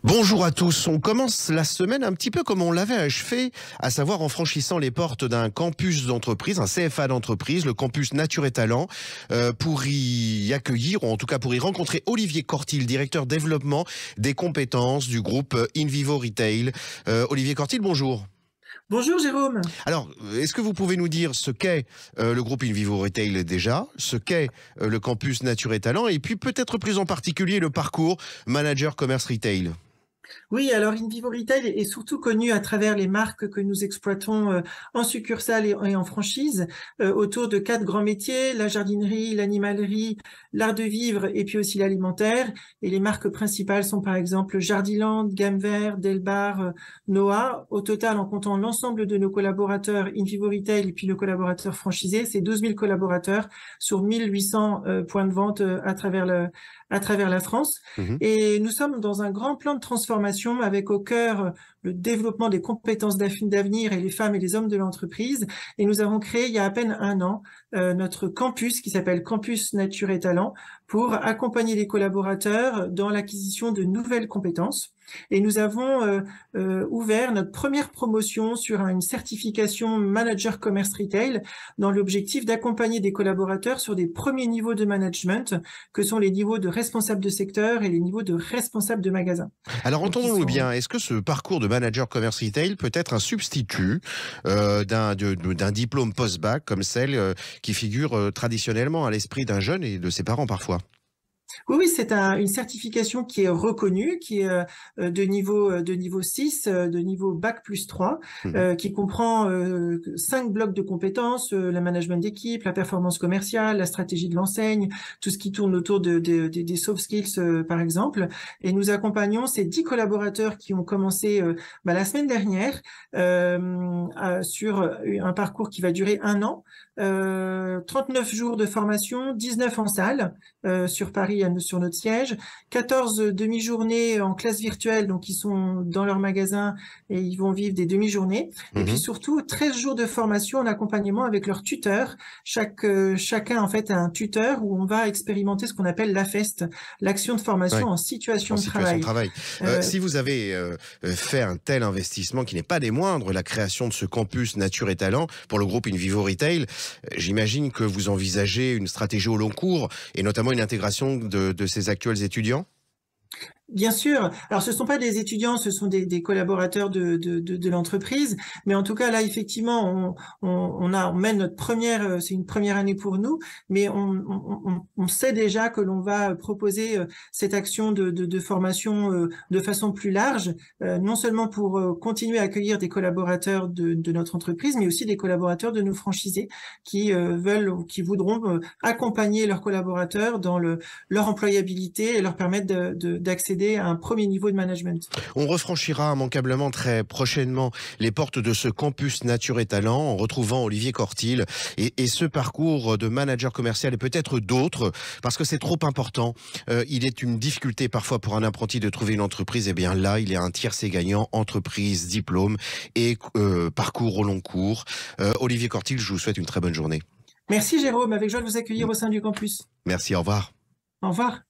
Bonjour à tous. On commence la semaine un petit peu comme on l'avait achevé, à savoir en franchissant les portes d'un campus d'entreprise, un CFA d'entreprise, le campus Nature et Talent, pour y accueillir, ou en tout cas pour y rencontrer Olivier Cortil, directeur développement des compétences du groupe InVivo Retail. Olivier Cortil, bonjour. Bonjour Jérôme. Alors, est-ce que vous pouvez nous dire ce qu'est le groupe InVivo Retail déjà, ce qu'est le campus Nature et Talent, et puis peut-être plus en particulier le parcours Manager Commerce Retail? Oui, alors InVivo Retail est surtout connu à travers les marques que nous exploitons en succursale et en franchise autour de 4 grands métiers: la jardinerie, l'animalerie, l'art de vivre et puis aussi l'alimentaire. Et les marques principales sont par exemple Jardiland, Gamme Vert, Delbar, Noah. Au total, en comptant l'ensemble de nos collaborateurs InVivo Retail et puis nos collaborateurs franchisés, c'est 12 000 collaborateurs sur 1800 points de vente à travers la France. Mhm. Et nous sommes dans un grand plan de transformation avec au cœur le développement des compétences d'avenir et les femmes et les hommes de l'entreprise. Et nous avons créé il y a à peine un an notre campus qui s'appelle Campus Nature et Talent pour accompagner les collaborateurs dans l'acquisition de nouvelles compétences. Et nous avons ouvert notre première promotion sur une certification Manager Commerce Retail dans l'objectif d'accompagner des collaborateurs sur des premiers niveaux de management que sont les niveaux de responsable de secteur et les niveaux de responsable de magasin. Alors Donc, entendons-nous bien, est-ce que ce parcours de manager commerce retail peut être un substitut d'un diplôme post-bac comme celle qui figure traditionnellement à l'esprit d'un jeune et de ses parents parfois? Oui, oui, c'est une certification qui est reconnue, qui est de niveau 6, de niveau bac plus 3, Mhm. qui comprend 5 blocs de compétences: le management d'équipe, la performance commerciale, la stratégie de l'enseigne, tout ce qui tourne autour des soft skills, par exemple. Et nous accompagnons ces 10 collaborateurs qui ont commencé la semaine dernière sur un parcours qui va durer un an, 39 jours de formation, 19 en salle sur Paris, sur notre siège, 14 demi-journées en classe virtuelle, donc ils sont dans leur magasin et ils vont vivre des demi-journées. Et puis Mhm. surtout 13 jours de formation en accompagnement avec leur tuteur. Chacun en fait a un tuteur où on va expérimenter ce qu'on appelle l'AFEST, l'action de formation Ouais. en En situation de situation de travail. travail. Euh, Si vous avez fait un tel investissement qui n'est pas des moindres, la création de ce campus Nature et Talent pour le groupe InVivo Retail, j'imagine que vous envisagez une stratégie au long cours et notamment une intégration de ces actuels étudiants? Bien sûr. Alors, ce ne sont pas des étudiants, ce sont des collaborateurs de l'entreprise. Mais en tout cas, là, effectivement, on mène notre première, c'est une première année pour nous, mais on sait déjà que l'on va proposer cette action de formation de façon plus large, non seulement pour continuer à accueillir des collaborateurs de notre entreprise, mais aussi des collaborateurs de nos franchisés qui veulent ou qui voudront accompagner leurs collaborateurs dans leur employabilité et leur permettre d'accéder à un premier niveau de management. On refranchira immanquablement très prochainement les portes de ce campus Nature et Talent en retrouvant Olivier Cortil et ce parcours de manager commercial et peut-être d'autres parce que c'est trop important. Il est une difficulté parfois pour un apprenti de trouver une entreprise. Et bien là, il est un tiercé gagnant, entreprise, diplôme et parcours au long cours. Olivier Cortil, je vous souhaite une très bonne journée. Merci Jérôme, avec joie de vous accueillir au sein du campus. Merci, au revoir. Au revoir.